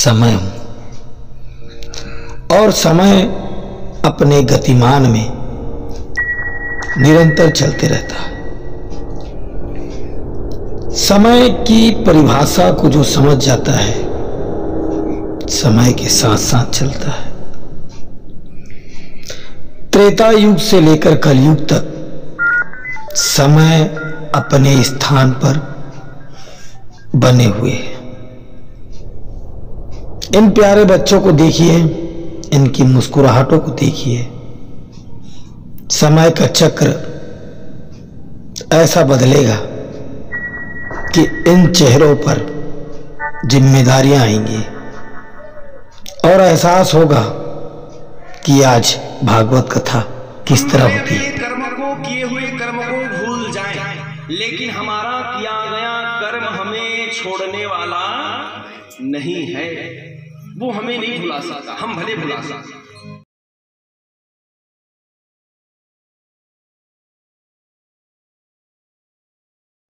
समय हूं और समय अपने गतिमान में निरंतर चलते रहता है। समय की परिभाषा को जो समझ जाता है, समय के साथ साथ चलता है। त्रेता युग से लेकर कलयुग तक समय अपने स्थान पर बने हुए हैं। इन प्यारे बच्चों को देखिए, इनकी मुस्कुराहटों को देखिए। समय का चक्र ऐसा बदलेगा कि इन चेहरों पर जिम्मेदारियां आएंगी और एहसास होगा कि आज भागवत कथा किस तरह होती है। किए हुए कर्म को भूल जाएं, लेकिन हमारा किया गया कर्म हमें छोड़ने वाला नहीं है। वो हमें नहीं भुला सकता, हम भले भुला सकते।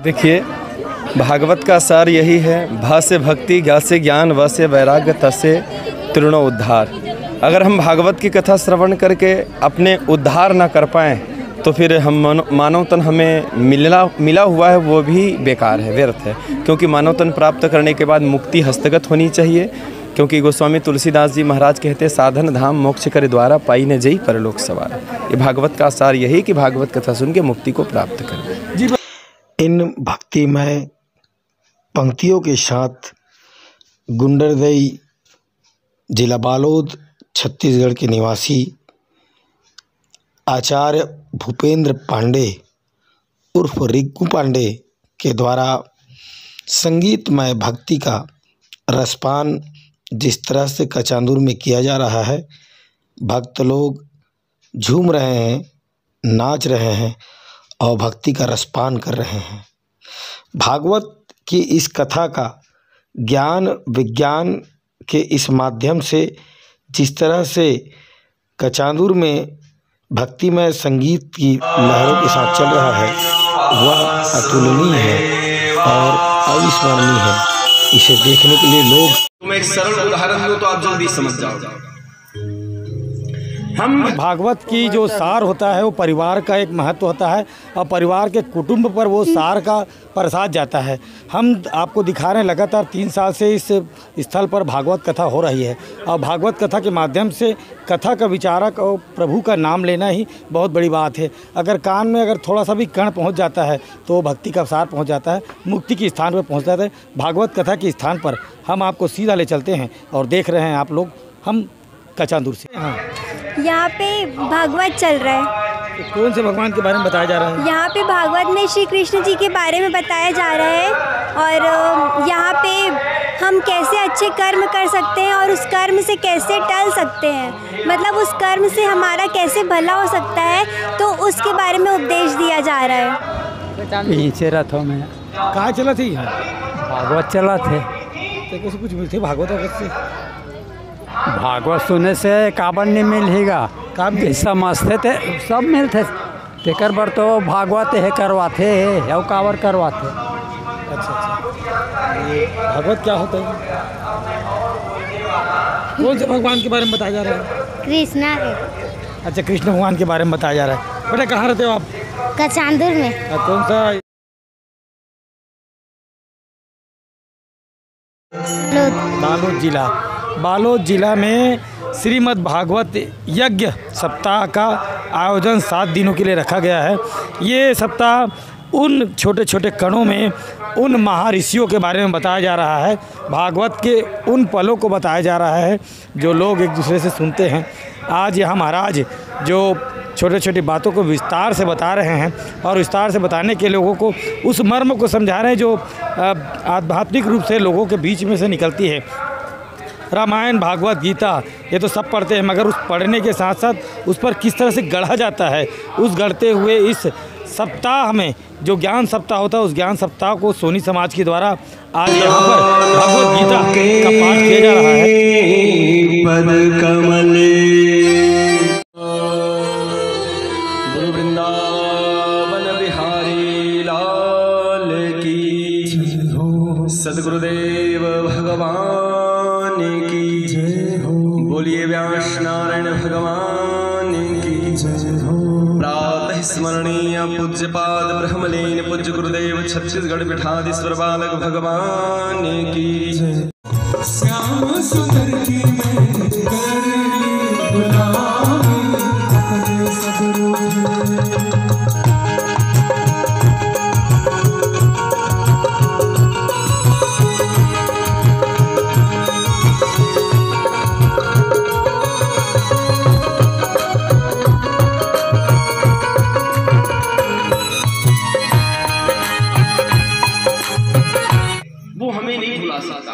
देखिए, भागवत का सार यही है, भा से भक्ति, ज्ञा से ज्ञान, व से वैराग्य, त से तृणो उद्धार। अगर हम भागवत की कथा श्रवण करके अपने उद्धार ना कर पाएँ तो फिर हम मानव तन हमें मिला हुआ है वो भी बेकार है, व्यर्थ है। क्योंकि मानव तन प्राप्त करने के बाद मुक्ति हस्तगत होनी चाहिए। क्योंकि गोस्वामी तुलसीदास जी महाराज कहते, साधन धाम मोक्ष करे द्वारा, पाई न जई परलोक सवार। ये भागवत का सार यही कि भागवत कथा सुन के मुक्ति को प्राप्त करें। जी, इन भक्तिमय पंक्तियों के साथ गुंडरदई, जिला बालोद, छत्तीसगढ़ के निवासी आचार्य भूपेंद्र पांडे उर्फ रिक्कू पांडे के द्वारा संगीतमय भक्ति का रसपान जिस तरह से कचांदूर में किया जा रहा है, भक्त लोग झूम रहे हैं, नाच रहे हैं और भक्ति का रसपान कर रहे हैं। भागवत की इस कथा का ज्ञान विज्ञान के इस माध्यम से जिस तरह से कचांदूर में भक्तिमय संगीत की लहरों के साथ चल रहा है, वह अतुलनीय है और अविस्मरणीय है। इसे देखने के लिए लोग, तुम एक सरल उदाहरण दो तो आप जल्दी समझ जाओगे। हम भागवत की जो सार होता है वो परिवार का एक महत्व होता है और परिवार के कुटुंब पर वो सार का प्रसाद जाता है। हम आपको दिखा रहे हैं लगातार 3 साल से इस स्थल पर भागवत कथा हो रही है और भागवत कथा के माध्यम से कथा का विचारक और प्रभु का नाम लेना ही बहुत बड़ी बात है। अगर कान में अगर थोड़ा सा भी कण पहुंच जाता है तो भक्ति का सार पहुंच जाता है, मुक्ति के स्थान पर पहुंच जाता है। भागवत कथा के स्थान पर हम आपको सीधा ले चलते हैं और देख रहे हैं आप लोग, हम कचांदूर से। हाँ, यहाँ पे भागवत चल रहा है। तो कौन से भगवान के बारे में बताया जा रहा है? यहाँ पे भागवत में श्री कृष्ण जी के बारे में बताया जा रहा है और यहाँ पे हम कैसे अच्छे कर्म कर सकते हैं और उस कर्म से कैसे टल सकते हैं, मतलब उस कर्म से हमारा कैसे भला हो सकता है, तो उसके बारे में उपदेश दिया जा रहा है। पीछे रथों में कहाँ चला थी? भागवत चला थे। तो कैसे कुछ मिलते भागवत से? भागवत सुनने से काबर नहीं मिलेगा, समझते थे सब मिलते तेकर बर तो भागवत है करवाते है या काबर करवाते। अच्छा, भागवत क्या होता है? कौन से भगवान के बारे में बताया जा रहा है? कृष्णा के। अच्छा, कृष्ण भगवान के बारे में बताया जा रहा है। बेटा कहाँ रहते हो आप? कचांदूर में। कौन सा? बालोद जिला। बालोद जिला में श्रीमद् भागवत यज्ञ सप्ताह का आयोजन 7 दिनों के लिए रखा गया है। ये सप्ताह उन छोटे छोटे कणों में उन महर्षियों के बारे में बताया जा रहा है, भागवत के उन पलों को बताया जा रहा है जो लोग एक दूसरे से सुनते हैं। आज यहाँ महाराज जो छोटे छोटी बातों को विस्तार से बता रहे हैं और विस्तार से बताने के लोगों को उस मर्म को समझा रहे हैं जो आध्यात्मिक रूप से लोगों के बीच में से निकलती है। रामायण, भागवत, गीता ये तो सब पढ़ते हैं, मगर उस पढ़ने के साथ साथ उस पर किस तरह से गढ़ा जाता है, उस गढ़ते हुए इस सप्ताह में जो ज्ञान सप्ताह होता है, उस ज्ञान सप्ताह को सोनी समाज के द्वारा आज यहाँ पर भगवत गीता का पाठ किया जा रहा है। पद कमले गुरु वृंदावन बिहारी लाल की, सद्गुरुदेव भगवान की। बोलिए व्यास नारायण भगवान की जय हो। प्रातः स्मरणीय पूज्यपाद ब्रह्मलीन पूज्य गुरुदेव छत्तीसगढ़ पीठाधीश्वर बालक भगवान की जय। श्याम सुंदर की मैं गुलामी सदरू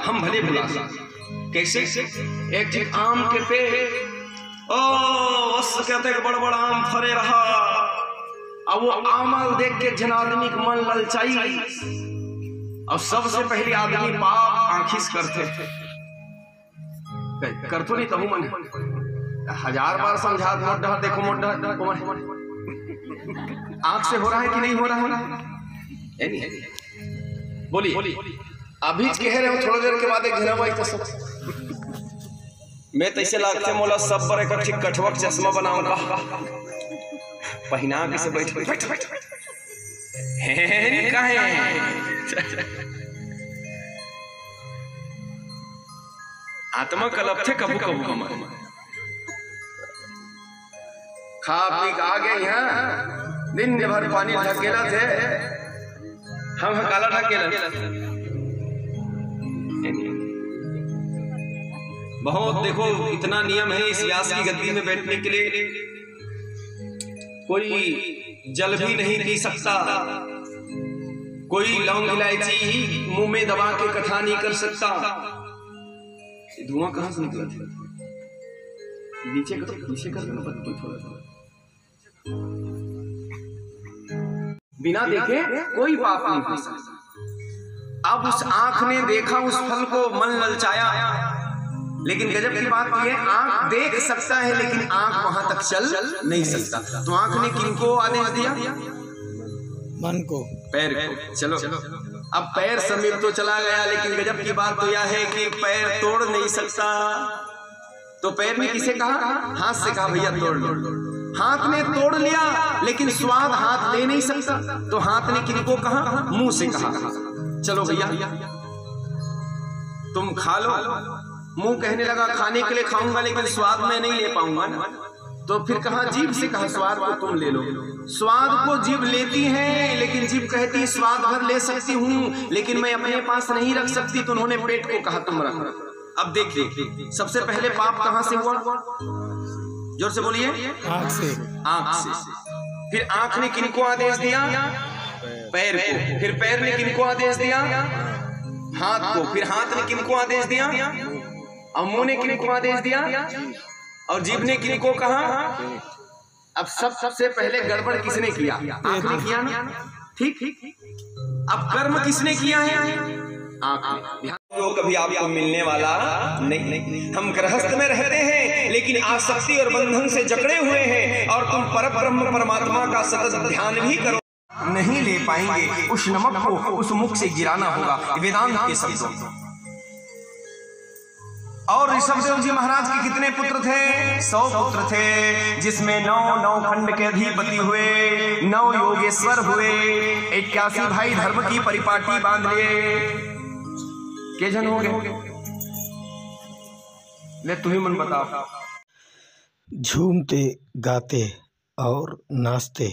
हम भले भुला सकते। कैसे? एक ठीक आम के पेड़ ओ कहते बड़ बड़ा आम फरे रहा, अब वो आम देख के जन आदमी का मन ललचाई, और सबसे पहले आदमी पाप आंखिस करते कर तो नहीं कहूं मन 1000 बार समझा मोटा देखो मोटा आंख से हो रहा है कि नहीं हो रहा है? बोलिए अभी कह रहे हो, थोड़ी देर के बाद एक झना भाई तो सब मैं तैसे लागते मोला सब पर एक ठीक कठवक चश्मा बनाऊंगा पहना के से बैठ हैं काहे आत्मा कलप थे कबू कबू कमर खा पी आ गए यहाँ दिन भर पानी ढकेला थे हम काला ढकेला बहुत देखो इतना नियम है इस व्यास की गद्दी में बैठने के लिए, कोई जल भी नहीं पी सकता, कोई लौंग इलायची ही मुंह में दबा के कथा नहीं कर सकता। धुआं कहां से निकला था? नीचे कर थोड़ा बिना देखे कोई पाप नहीं हो सकता। अब उस आंख ने देखा उस फल को, मन ललचाया, लेकिन गजब की बात यह है आंख देख सकता है लेकिन आंख वहां तक चल नहीं सकता। तो आंख ने किनको आदेश दिया? मन को, पैर को। चलो अब पैर समीप तो चला गया, लेकिन गजब की बात तो यह है कि पैर तोड़ नहीं सकता। तो पैर ने किसे कहा? हाथ से कहा भैया तोड़ लो। हाथ ने तोड़ लिया लेकिन स्वाद हाथ ले नहीं सकता, तो हाथ ने किनको कहा? मुंह से कहा चलो भैया तुम खा लो। मुंह कहने लगा खाने के लिए खाऊंगा लेकिन स्वाद मैं नहीं ले पाऊंगा ना। तो फिर कहा जीभ से कहा स्वाद को तुम ले लो। स्वाद को जीभ लेती है लेकिन जीभ कहती है स्वाद भर ले सकती हूँ लेकिन मैं अपने पास नहीं रख सकती। तो उन्होंने पेट को कहा तुम रख। अब देखिए सबसे पहले पाप कहां से हुआ? जोर से बोलिए। आंख से। आंख से। फिर आंख ने किनको आदेश दिया? पैर को। फिर पैर ने किनको आदेश दिया? हाथ को। फिर हाथ ने किनको आदेश दिया? और मुंह ने किनको आदेश दिया? और जीभ ने किनको कहा? अब सबसे पहले गड़बड़ किसने किया? आंख ने किया ना, ठीक। अब कर्म किसने किया है? आंख ने। वो कभी आपको मिलने वाला नहीं। हम गृहस्थ में रहते हैं लेकिन आसक्ति और बंधन से जकड़े हुए हैं, और तुम परब्रह्म परमात्मा का सतत ध्यान भी करो नहीं ले पाएंगे। उस नमक को उस मुख से गिराना होगा, वेदांत के शब्दों। और ऋषभदेव जी महाराज के कितने पुत्र थे? 100 पुत्र थे, जिसमें 9 खंड के अधिपति हुए, 9 योगेश्वर हुए, 81 भाई धर्म की परिपाटी बांध लिए। के जन हो गए? ले तू ही मन बता। झूमते गाते और नाचते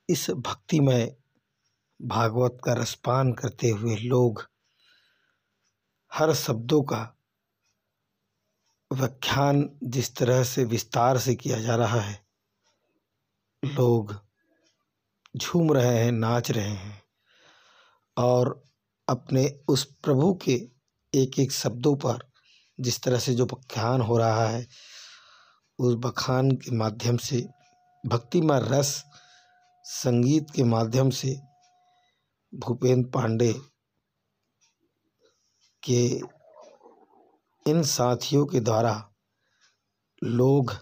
इस भक्तिमय भागवत का रसपान करते हुए लोग हर शब्दों का व्याख्यान जिस तरह से विस्तार से किया जा रहा है, लोग झूम रहे हैं, नाच रहे हैं और अपने उस प्रभु के एक एक शब्दों पर जिस तरह से जो बखान हो रहा है, उस बखान के माध्यम से भक्तिमय रस संगीत के माध्यम से भूपेंद्र पांडे के इन साथियों के द्वारा लोग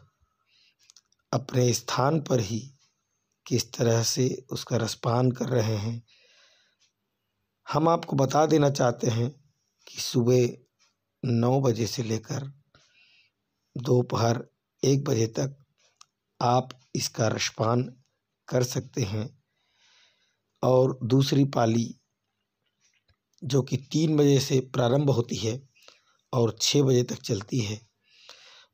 अपने स्थान पर ही किस तरह से उसका रसपान कर रहे हैं। हम आपको बता देना चाहते हैं कि सुबह 9 बजे से लेकर दोपहर 1 बजे तक आप इसका रसपान कर सकते हैं। और दूसरी पाली जो कि 3 बजे से प्रारंभ होती है और 6 बजे तक चलती है।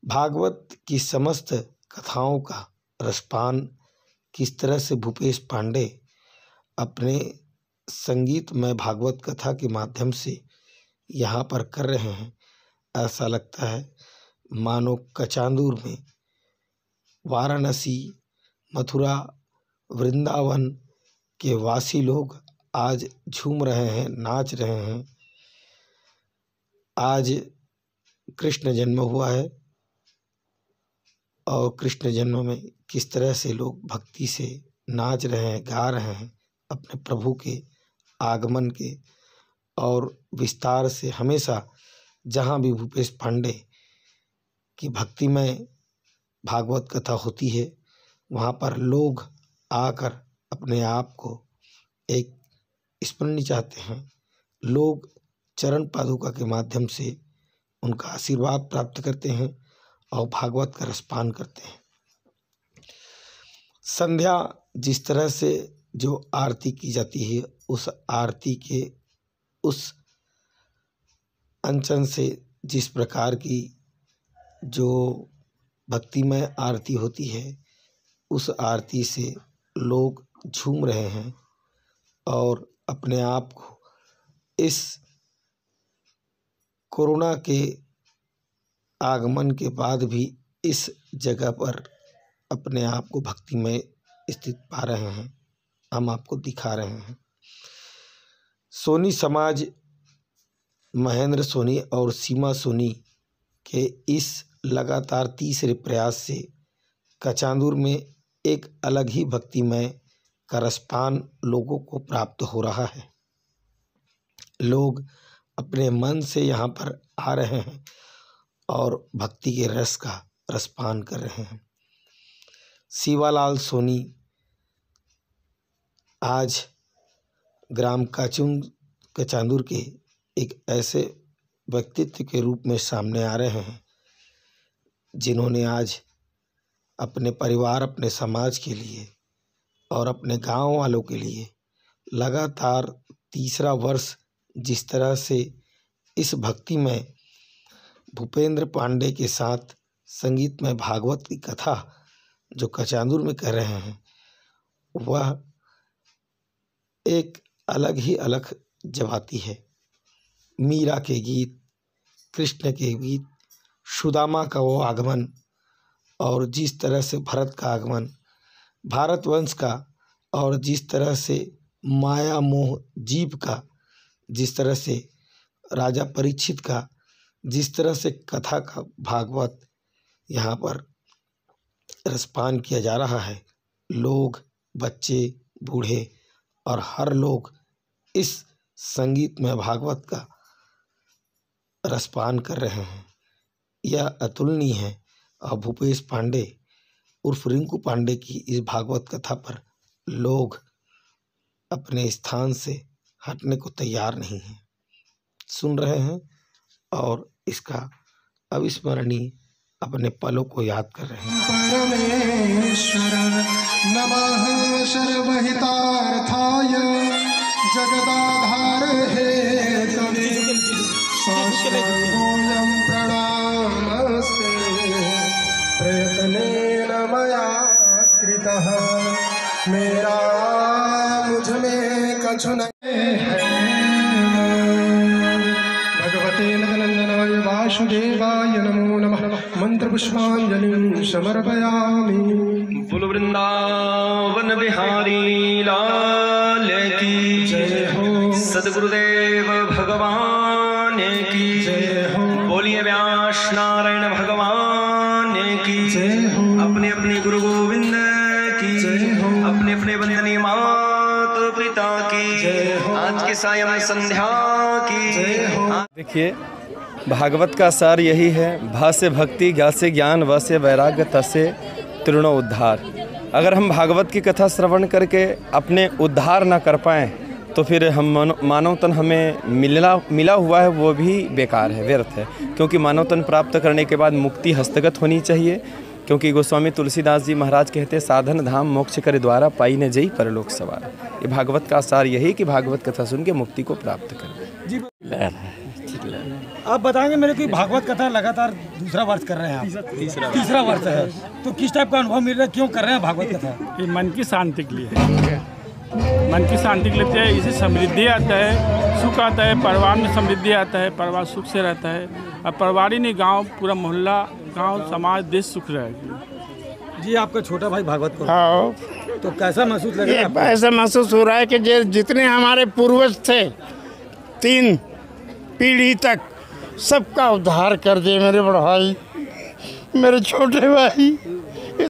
भागवत की समस्त कथाओं का रसपान किस तरह से भूपेश पांडे अपने संगीतमय भागवत कथा के माध्यम से यहाँ पर कर रहे हैं, ऐसा लगता है मानो कचांदूर में, वाराणसी, मथुरा, वृंदावन के वासी लोग आज झूम रहे हैं, नाच रहे हैं। आज कृष्ण जन्म हुआ है और कृष्ण जन्म में किस तरह से लोग भक्ति से नाच रहे हैं, गा रहे हैं अपने प्रभु के आगमन के। और विस्तार से हमेशा जहाँ भी भूपेश पांडे की भक्तिमय भागवत कथा होती है वहाँ पर लोग आकर अपने आप को एक स्मरणीय चाहते हैं। लोग चरण पादुका के माध्यम से उनका आशीर्वाद प्राप्त करते हैं और भागवत का रसपान करते हैं। संध्या जिस तरह से जो आरती की जाती है, उस आरती के उस अंचन से जिस प्रकार की जो भक्तिमय आरती होती है, उस आरती से लोग झूम रहे हैं और अपने आप को इस कोरोना के आगमन के बाद भी इस जगह पर अपने आप को भक्तिमय स्थित पा रहे हैं, हम आपको दिखा रहे हैं। सोनी समाज महेंद्र सोनी और सीमा सोनी के इस लगातार तीसरे प्रयास से कचांदूर में एक अलग ही भक्तिमय का रसपान लोगों को प्राप्त हो रहा है। लोग अपने मन से यहाँ पर आ रहे हैं और भक्ति के रस का रसपान कर रहे हैं। शिवालाल सोनी आज ग्राम कचांदूर के एक ऐसे व्यक्तित्व के रूप में सामने आ रहे हैं जिन्होंने आज अपने परिवार, अपने समाज के लिए और अपने गांव वालों के लिए लगातार तीसरा वर्ष जिस तरह से इस भक्ति में भूपेंद्र पांडे के साथ संगीतमय भागवत की कथा जो कचांदूर में कर रहे हैं, वह एक अलग ही अलग जमाती है। मीरा के गीत, कृष्ण के गीत, सुदामा का वो आगमन और जिस तरह से भरत का आगमन, भारतवंश का, और जिस तरह से माया मोह जीव का, जिस तरह से राजा परीक्षित का, जिस तरह से कथा का भागवत यहाँ पर रसपान किया जा रहा है, लोग, बच्चे, बूढ़े और हर लोग इस संगीत में भागवत का रसपान कर रहे हैं। यह अतुलनीय है और भूपेश पांडे उर्फ रिंकू पांडे की इस भागवत कथा पर लोग अपने स्थान से हटने को तैयार नहीं हैं। सुन रहे हैं और इसका अविस्मरणीय अपने पलों को याद कर रहे हैं। परमेश्वर नमः सर्वहितार्थाय जगदाधार हेतवे शाश्वतोऽयं प्रणामस्ते प्रयत्नेन मया कृतः मेरा मुझ में कछु नहीं है। भगवते नंदनाय वासुदेवाय नमो नमः। मंत्र पुष्पांजलिं समर्पयामि। बोलो वृंदावन बिहारी लाल की जय हो। सद्गुरुदेव भगवान की जय हो। बोलिए व्यास नारायण भगवान की जय हो। अपने अपने गुरु गोविंद की जय हो। अपने अपने वंदनीय माता पिता की जय हो। आज के सायं संध्या की जय हो। देखिए, भागवत का सार यही है, भा से भक्ति, ज्ञा से ज्ञान, व से वैराग्य, त से तृणो उद्धार। अगर हम भागवत की कथा श्रवण करके अपने उद्धार ना कर पाएँ तो फिर हम मानव तन हमें मिला हुआ है वो भी बेकार है, व्यर्थ है। क्योंकि मानव तन प्राप्त करने के बाद मुक्ति हस्तगत होनी चाहिए। क्योंकि गोस्वामी तुलसीदास जी महाराज कहते हैं, साधन धाम मोक्ष करे द्वारा पाई न जई परलोक सवार। ये भागवत का सार यही कि भागवत कथा सुन के मुक्ति को प्राप्त करें। जी आप बताएंगे मेरे को, भागवत कथा लगातार दूसरा वर्ष कर रहे हैं आप? तीसरा वर्ष है, तो किस टाइप का अनुभव मिल रहा है, क्यों कर रहे हैं भागवत कथा? ये मन की शांति के लिए है, मन की शांति के लिए है। इससे समृद्धि आता है, सुख आता है, परिवार में समृद्धि आता है, परिवार सुख से रहता है। और परिवार ही नहीं, गांव पूरा मोहल्ला, गांव समाज देश सुख रहेगी। जी आपका छोटा भाई भागवत को, हाँ, तो कैसा महसूस लग रहा है? ऐसा महसूस हो रहा है कि जितने हमारे पूर्वज थे 3 पीढ़ी तक, सबका उद्धार कर दे मेरे बड़े भाई, मेरे छोटे भाई।